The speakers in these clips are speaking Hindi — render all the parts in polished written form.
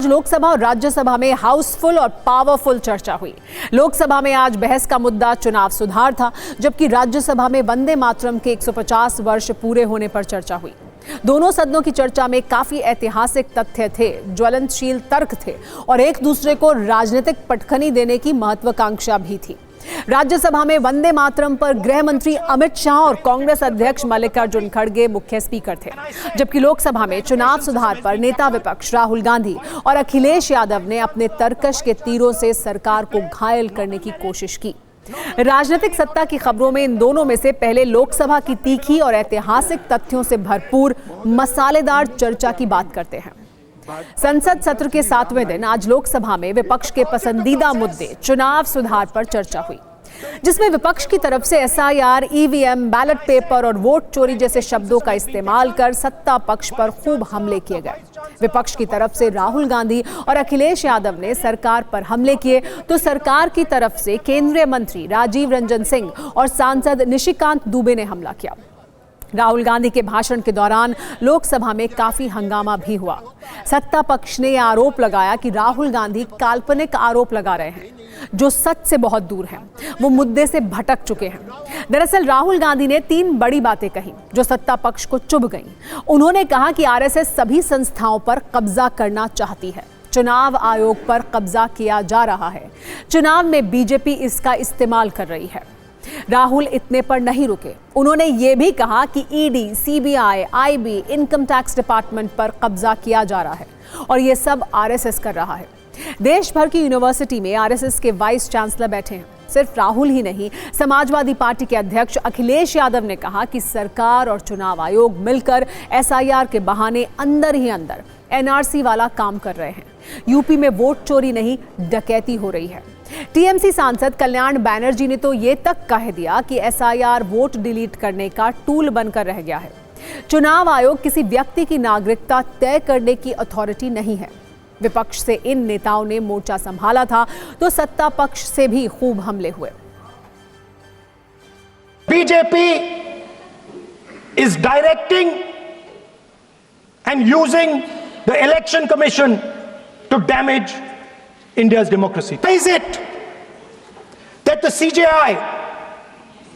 लोकसभा और राज्यसभा में हाउसफुल और पावरफुल चर्चा हुई। लोकसभा में आज बहस का मुद्दा चुनाव सुधार था, जबकि राज्यसभा में वंदे मातरम के 150 वर्ष पूरे होने पर चर्चा हुई। दोनों सदनों की चर्चा में काफी ऐतिहासिक तथ्य थे, ज्वलनशील तर्क थे और एक दूसरे को राजनीतिक पटखनी देने की महत्वाकांक्षा भी थी। राज्यसभा में वंदे मातरम पर गृह मंत्री अमित शाह और कांग्रेस अध्यक्ष मल्लिकार्जुन खड़गे मुख्य स्पीकर थे, जबकि लोकसभा में चुनाव सुधार पर नेता विपक्ष राहुल गांधी और अखिलेश यादव ने अपने तरकश के तीरों से सरकार को घायल करने की कोशिश की। राजनीतिक सत्ता की खबरों में इन दोनों में से पहले लोकसभा की तीखी और ऐतिहासिक तथ्यों से भरपूर मसालेदार चर्चा की बात करते हैं। संसद सत्र के 7वें दिन आज लोकसभा में विपक्ष के पसंदीदा मुद्दे चुनाव सुधार पर चर्चा हुई, जिसमें विपक्ष की तरफ से एसआईआर, ईवीएम, बैलेट पेपर और वोट चोरी जैसे शब्दों का इस्तेमाल कर सत्ता पक्ष पर खूब हमले किए गए। विपक्ष की तरफ से राहुल गांधी और अखिलेश यादव ने सरकार पर हमले किए, तो सरकार की तरफ से केंद्रीय मंत्री राजीव रंजन सिंह और सांसद निशिकांत दुबे ने हमला किया। राहुल गांधी के भाषण के दौरान लोकसभा में काफी हंगामा भी हुआ। सत्ता पक्ष ने यह आरोप लगाया कि राहुल गांधी काल्पनिक आरोप लगा रहे हैं, जो सच से बहुत दूर हैं। वो मुद्दे से भटक चुके हैं। दरअसल राहुल गांधी ने 3 बड़ी बातें कही जो सत्ता पक्ष को चुभ गईं। उन्होंने कहा कि आरएसएस सभी संस्थाओं पर कब्जा करना चाहती है, चुनाव आयोग पर कब्जा किया जा रहा है, चुनाव में बीजेपी इसका इस्तेमाल कर रही है। राहुल इतने पर नहीं रुके, उन्होंने ये भी कहा कि ED, CBI, IB, income tax department पर कब्जा किया जा रहा है और ये सब आरएसएस कर रहा है। देश भर की यूनिवर्सिटी में आरएसएस के वाइस चांसलर बैठे हैं। सिर्फ राहुल ही नहीं, समाजवादी पार्टी के अध्यक्ष अखिलेश यादव ने कहा कि सरकार और चुनाव आयोग मिलकर एसआईआर के बहाने अंदर ही अंदर एनआरसी वाला काम कर रहे हैं। यूपी में वोट चोरी नहीं, डकैती हो रही है। टीएमसी सांसद कल्याण बैनर्जी ने तो ये तक कह दिया कि एसआईआर वोट डिलीट करने का टूल बनकर रह गया है। चुनाव आयोग किसी व्यक्ति की नागरिकता तय करने की अथॉरिटी नहीं है। विपक्ष से इन नेताओं ने मोर्चा संभाला था, तो सत्ता पक्ष से भी खूब हमले हुए। BJP is directing and using the Election Commission to damage India's democracy. Why is it that the CJI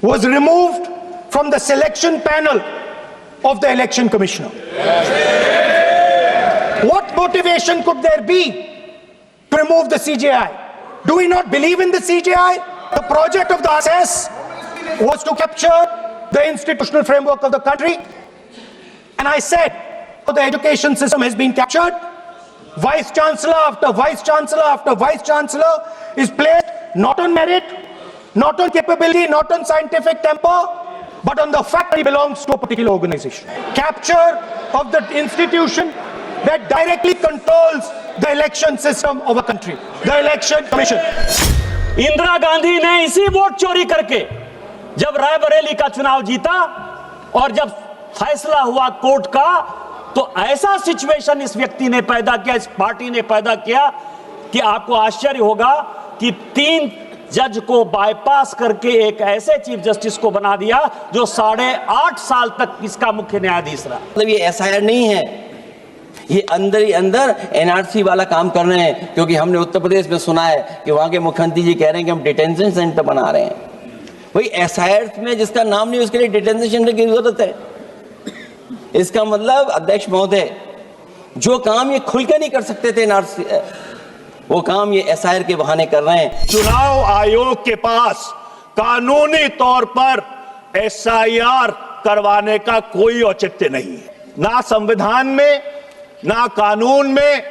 was removed from the selection panel of the election commissioner? What motivation could there be to remove the CJI? Do we not believe in the CJI? The project of the RSS was to capture the institutional framework of the country. And I said, the education system has been captured. Vice Chancellor after Vice Chancellor after Vice Chancellor is placed not on merit, not on capability, not on scientific temper, but on the fact that he belongs to a particular organization. Capture of the institution that directly controls the election system of a country, the election commission. Indira Gandhi ने इसी वोट चोरी करके जब रायबरेली का चुनाव जीता और जब फैसला हुआ कोर्ट का, तो ऐसा सिचुएशन इस व्यक्ति ने पैदा किया, इस पार्टी ने पैदा किया कि आपको आश्चर्य होगा कि 3 जज को बाईपास करके एक ऐसे चीफ जस्टिस को बना दिया जो 8.5 साल तक इसका मुख्य न्यायाधीश रहा। मतलब ये एसआईआर नहीं है, ये अंदर ही अंदर एनआरसी वाला काम कर रहे हैं। क्योंकि हमने उत्तर प्रदेश में सुना है कि वहां के मुख्यमंत्री जी कह रहे हैं कि हम डिटेंशन सेंटर बना रहे हैं। वही एसआईआर में जिसका नाम नहीं, उसके लिए डिटेंशन सेंटर की जरूरत है। इसका मतलब अध्यक्ष महोदय, जो काम ये खुल के नहीं कर सकते थे एनआरसी, वो काम ये एसआईआर के बहाने कर रहे हैं। चुनाव आयोग के पास कानूनी तौर पर एसआईआर करवाने का कोई औचित्य नहीं है। ना संविधान में, ना कानून में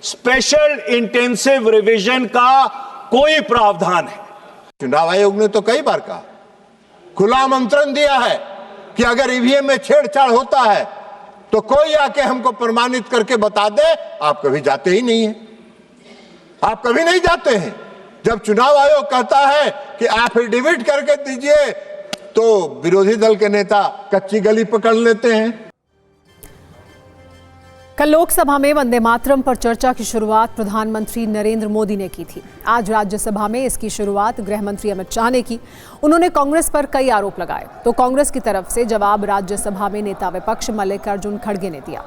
स्पेशल इंटेंसिव रिवीजन का कोई प्रावधान है। चुनाव आयोग ने तो कई बार कहा, खुला आमंत्रण दिया है कि अगर ईवीएम में छेड़छाड़ होता है तो कोई आके हमको प्रमाणित करके बता दे। आप कभी जाते ही नहीं हैं, आप कभी नहीं जाते हैं। जब चुनाव आयोग कहता है कि एफिडेविट करके दीजिए, तो विरोधी दल के नेता कच्ची गली पकड़ लेते हैं। कल लोकसभा में वंदे मातरम पर चर्चा की शुरुआत प्रधानमंत्री नरेंद्र मोदी ने की थी। आज राज्यसभा में इसकी शुरुआत गृह मंत्री अमित शाह ने की। उन्होंने कांग्रेस पर कई आरोप लगाए, तो कांग्रेस की तरफ से जवाब राज्यसभा में नेता विपक्ष मल्लिकार्जुन खड़गे ने दिया।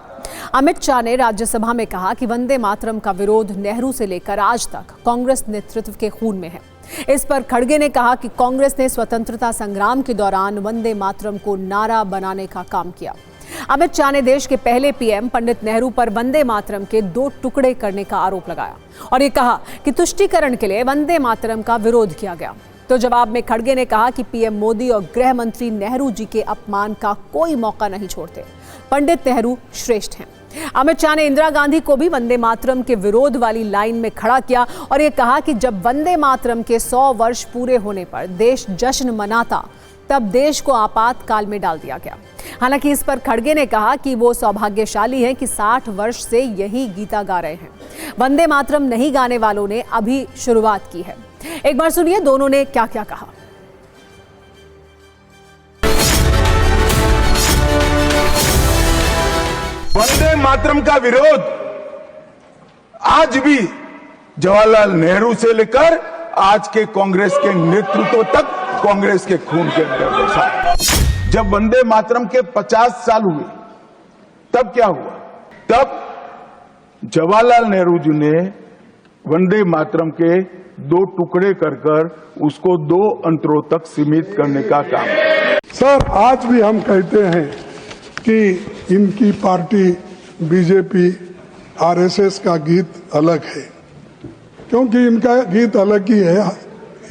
अमित शाह ने राज्यसभा में कहा कि वंदे मातरम का विरोध नेहरू से लेकर आज तक कांग्रेस नेतृत्व के खून में है। इस पर खड़गे ने कहा कि कांग्रेस ने स्वतंत्रता संग्राम के दौरान वंदे मातरम को नारा बनाने का काम किया। अमित शाह ने देश के पहले पीएम पंडित नेहरू पर वंदे मातरम के 2 टुकड़े करने का आरोप लगाया और ये कहा कि तुष्टीकरण के लिए वंदे मातरम का विरोध किया गया। तो जवाब में खड़गे ने कहा कि पीएम मोदी और गृह मंत्री नेहरू जी के अपमान का कोई मौका नहीं छोड़ते। पंडित नेहरू श्रेष्ठ हैं। अमित शाह ने इंदिरा गांधी को भी वंदे मातरम के विरोध वाली लाइन में खड़ा किया और ये कहा कि जब वंदे मातरम के 100 वर्ष पूरे होने पर देश जश्न मनाता तब देश को आपातकाल में डाल दिया गया। हालांकि इस पर खड़गे ने कहा कि वो सौभाग्यशाली हैं कि 60 वर्ष से यही गीता गा रहे हैं। वंदे मातरम नहीं गाने वालों ने अभी शुरुआत की है। एक बार सुनिए दोनों ने क्या क्या कहा। वंदे मातरम का विरोध आज भी जवाहरलाल नेहरू से लेकर आज के कांग्रेस के नेतृत्व तक कांग्रेस के खून के अंदर बसा है। जब वंदे मातरम के 50 साल हुए तब क्या हुआ? तब जवाहरलाल नेहरू जी ने वंदे मातरम के 2 टुकड़े कर उसको 2 अंतरों तक सीमित करने का काम किया। सर, आज भी हम कहते हैं कि इनकी पार्टी बीजेपी आरएसएस का गीत अलग है, क्योंकि इनका गीत अलग ही है।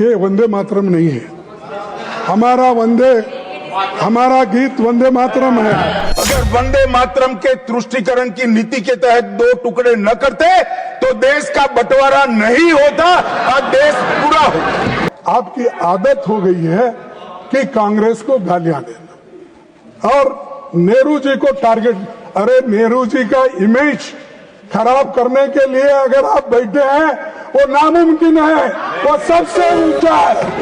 ये वंदे मातरम नहीं है। हमारा गीत वंदे मातरम है। अगर वंदे मातरम के तुष्टीकरण की नीति के तहत 2 टुकड़े न करते तो देश का बंटवारा नहीं होता और देश पूरा होता। आपकी आदत हो गई है कि कांग्रेस को गालियां देना और नेहरू जी को टारगेट। अरे नेहरू जी का इमेज खराब करने के लिए अगर आप बैठे हैं वो नामुमकिन है, वो सबसे ऊंचा है।